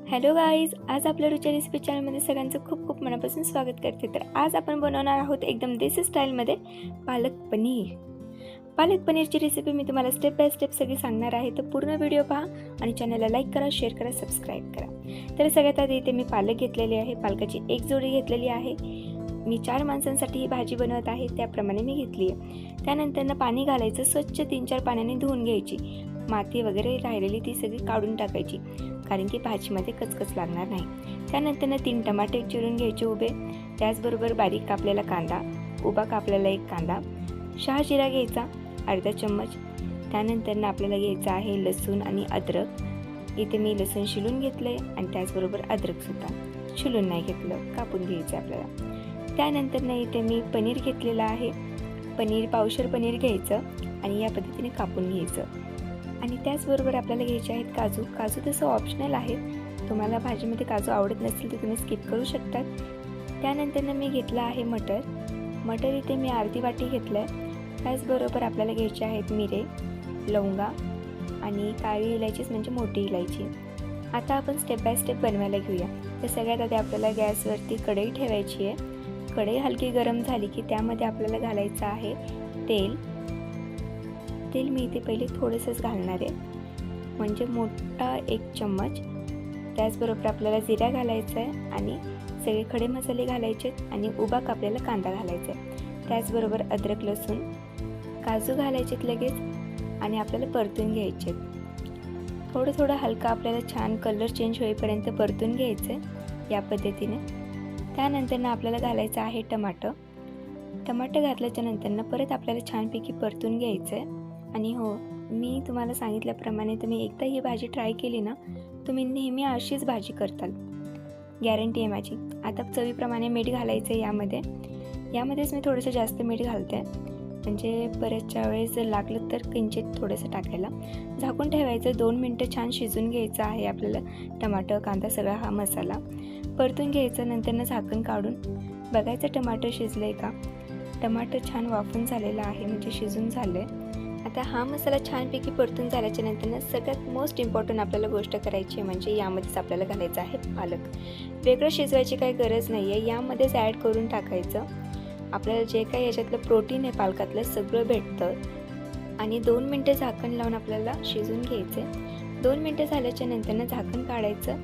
Hello guys, आज आपल्या रुची recipe चॅनलमध्ये सगळ्यांचं खूप खूप मनापासून स्वागत करते। तर आज आपण बनवणार आहोत एकदम देसी स्टाईलमध्ये पालक पनीर। पालक पनीरची रेसिपी मी तुम्हाला स्टेप बाय स्टेप सगळी सांगणार आहे, तर पूर्ण व्हिडिओ पहा आणि चॅनलला लाईक करा, शेअर करा, सबस्क्राईब करा। तर सगळ्यात आधी इथे मी पालक घेतलेले आहे, पालकाची एक जोडी घेतलेली आहे। मी 4 माणसांसाठी ही भाजी बनवत आहे, त्याप्रमाणे मी घेतली आहे। त्यानंतर पाणी घालायचं, स्वच्छ 3-4 पाण्याने धुवून घ्यायची, माती वगैरे राहिलेली ती सगळी काढून टाकायची, कारण की भाजीमध्ये कचकच लागणार नाही। त्यानंतर 3 टमाटे चिरून घ्यायचे उभे, त्याचबरोबर बारीक कापलेला कांदा, उभा कापलेला एक कांदा, शहाजिरा घ्यायचा अर्धा चम्मच। त्यानंतर आपल्याला घ्यायचं आहे लसूण आणि अद्रक। इथे मी लसूण शिलून घेतले आणि त्याचबरोबर अद्रक सुद्धा शिलून नाही घेतलं, कापून घ्यायचं आपल्याला। त्यानंतर इथे मी पनीर घेतलेलं आहे, पावशेर पनीर घ्यायचं आणि या पद्धतीने कापून घ्यायचं। आणि त्याचबरोबर आपल्याला घ्यायचे आहेत काजू तसं ऑप्शनल आहे, तुम्हाला भाजीमध्ये काजू आवडत नसेल तर तुम्ही स्किप करू शकता। त्यानंतर मी घेतला आहे मटर इथे मी अर्धी वाटी घेतलं आहे। त्याचबरोबर आपल्याला घ्यायचे आहेत मिरे, लवंगा आणि काळी इलायचीच म्हणजे मोठी इलायची। आता आपण स्टेप बाय स्टेप बनवायला घेऊया। तर सगळ्यात आधी आपल्याला गॅसवरती कढई ठेवायची आहे। कढई हलकी गरम झाली की त्यामध्ये आपल्याला घालायचं आहे तेल मी इथे पहिले थोडंसंच घालणार आहे, म्हणजे मोठा 1 चम्मच। त्याचबरोबर आपल्याला जिरा घालायचा आहे आणि सगळे खडे मसाले घालायचे आणि उभा कापलेला कांदा घालायचा आहे। त्याचबरोबर अद्रक, लसूण, काजू घालायचेत लगेच आणि आपल्याला परतून घ्यायचे। थोडं हलका आपल्याला छान कलर चेंज होईपर्यंत परतून घ्यायचं आहे या पद्धतीने। त्यानंतर आपल्याला घालायचं आहे टमाटर घातल्याच्या नंतर परत आपल्याला छानपैकी परतून घ्यायचं आहे। आणि हो, मी तुम्हाला सांगितल्याप्रमाणे तुम्ही एकदा ही भाजी ट्राय केली ना, तुम्ही नेहमी अशीच भाजी करताल, गॅरंटी आहे माझी। आता चवीप्रमाणे मीठ घालायचं आहे यामध्येच मी थोडंसं जास्त मीठ घालते, म्हणजे बऱ्याचशा वेळेस जर लागलं तर किंचित थोडंसं टाकायला। झाकून ठेवायचं, 2 मिनटं छान शिजून घ्यायचं आहे आपल्याला टमाटर, कांदा, सगळा हा मसाला परतून घ्यायचं। नंतर झाकण काढून बघायचं टमाटर शिजलं आहे का। टमाटर छान वाफून झालेलं आहे, म्हणजे शिजून झालं आहे। आता हा मसाला छानपैकी परतून झाल्याच्या नंतर सगळ्यात मोस्ट इम्पॉर्टंट आपल्याला गोष्ट करायची आहे, म्हणजे यामध्येच आपल्याला घालायचं आहे पालक। वेगळं शिजवायची काही गरज नाही आहे, यामध्येच ॲड करून टाकायचं। आपल्याला जे काही याच्यातलं प्रोटीन आहे पालकातलं सगळं भेटतं। आणि 2 मिनटं झाकण लावून आपल्याला शिजून घ्यायचं। 2 मिनटं झाल्याच्या नंतर झाकण काढायचं,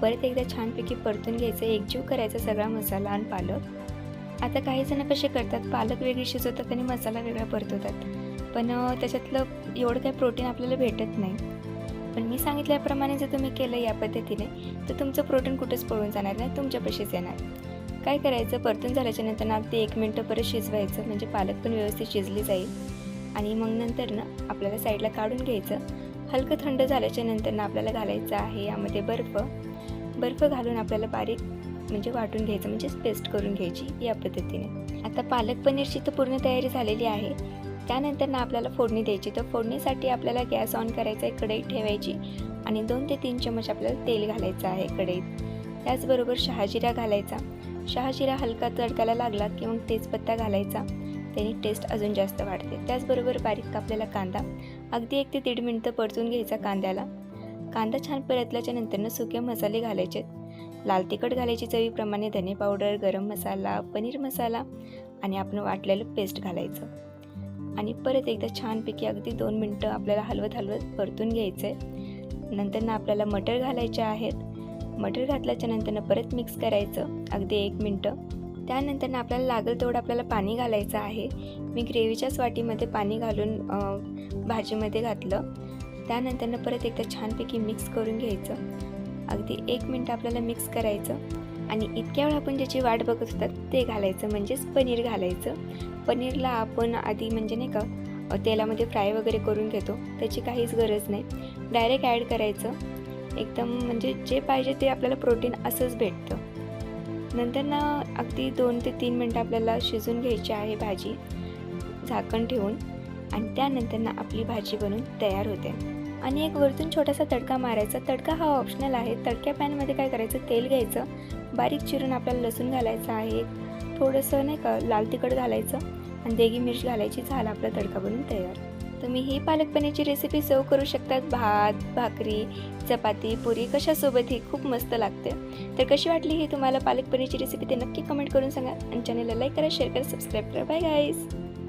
परत एकदा छानपैकी परतून घ्यायचं, एकजीव करायचा सगळा मसाला आणि पालक। आता काही जण कसे करतात, पालक वेगळी शिजवतात आणि मसाला वेगळा परतवतात, पण त्याच्यातलं एवढं काही प्रोटीन आपल्याला भेटत नाही। पण मी सांगितल्याप्रमाणे जर तुम्ही केलं या पद्धतीने तर तुमचं प्रोटीन कुठंच पळून जाणार नाही, तुमच्यापाशीच येणार। काय करायचं, परतून झाल्याच्या नंतर अगदी 1 मिनटं परत शिजवायचं, म्हणजे पालक पण व्यवस्थित शिजली जाईल। आणि मग नंतर आपल्याला साईडला काढून घ्यायचं। हलकं थंड झाल्याच्या नंतर आपल्याला घालायचं आहे यामध्ये बर्फ घालून आपल्याला बारीक म्हणजे वाटून घ्यायचं, म्हणजे पेस्ट करून घ्यायची या पद्धतीने। आता पालक पनीरची तर पूर्ण तयारी झालेली आहे। त्यानंतर आपल्याला फोडणी द्यायची। तर फोडणीसाठी आपल्याला गॅस ऑन करायचा आहे, कढई ठेवायची आणि 2 ते 3 चम्मच आपल्याला तेल घालायचं आहे कढईत। त्याचबरोबर शहाजिरा घालायचा। शहाजिरा हलका तडकाला लागला की मग तेजपत्ता घालायचा, त्याने टेस्ट अजून जास्त वाढते। त्याचबरोबर बारीक कापलेला कांदा अगदी 1 ते 1.5 मिनटं परतून घ्यायचा कांद्याला। कांदा छान परतल्याच्या नंतर सुके मसाले घालायचे, लाल तिखट घालायची चवीप्रमाणे, धने पावडर, गरम मसाला, पनीर मसाला आणि आपण वाटलेलं पेस्ट घालायचं। आणि परत एकदा छानपैकी अगदी 2 मिनटं आपल्याला हलवत परतून घ्यायचं आहे। नंतर आपल्याला मटर घालायचे आहेत। मटर घातल्याच्या नंतर परत मिक्स करायचं अगदी 1 मिनटं। त्यानंतर आपल्याला लागेल तेवढं आपल्याला पाणी घालायचं आहे। मी ग्रेव्हीच्याच वाटीमध्ये पाणी घालून भाजीमध्ये घातलं। त्यानंतर परत एकदा छानपैकी मिक्स करून घ्यायचं, अगदी 1 मिनटं आपल्याला मिक्स करायचं। आणि इतक्या वेळ आपण ज्याची वाट बघत होतात ते घालायचं, म्हणजेच पनीर घालायचं। पनीरला आपण आधी म्हणजे नाही का तेलामध्ये फ्राय वगैरे करून घेतो, त्याची काहीच गरज नाही, डायरेक्ट ॲड करायचं। एकदम म्हणजे जे पाहिजे ते आपल्याला प्रोटीन असंच भेटतं। नंतर अगदी 2 ते 3 मिनटं आपल्याला शिजून घ्यायची आहे भाजी झाकण ठेवून, आणि त्यानंतर आपली भाजी बनून तयार होते। आणि एक वरतून छोटासा तडका मारायचा। तडका हा ऑप्शनल आहे। तडक्या पॅनमध्ये काय करायचं, तेल घ्यायचं, बारीक चिरून आपल्याला लसूण घालायचं आहे, थोडंसं नाही का लाल तिखट घालायचं आणि देगी मिरची घालायची, झाला आपला तडका बनून तयार। तुम्ही ही पालक पनीरची रेसिपी सर्व करू शकतात भात, भाकरी, चपाती, पुरी कशासोबतही खूप मस्त लागते. तर कशी वाटली ही तुम्हाला पालक पनीरची रेसिपी ते नक्की कमेंट करून सांगा आणि चॅनलला लाईक करा, शेअर करा, सबस्क्राईब करा. Bye guys.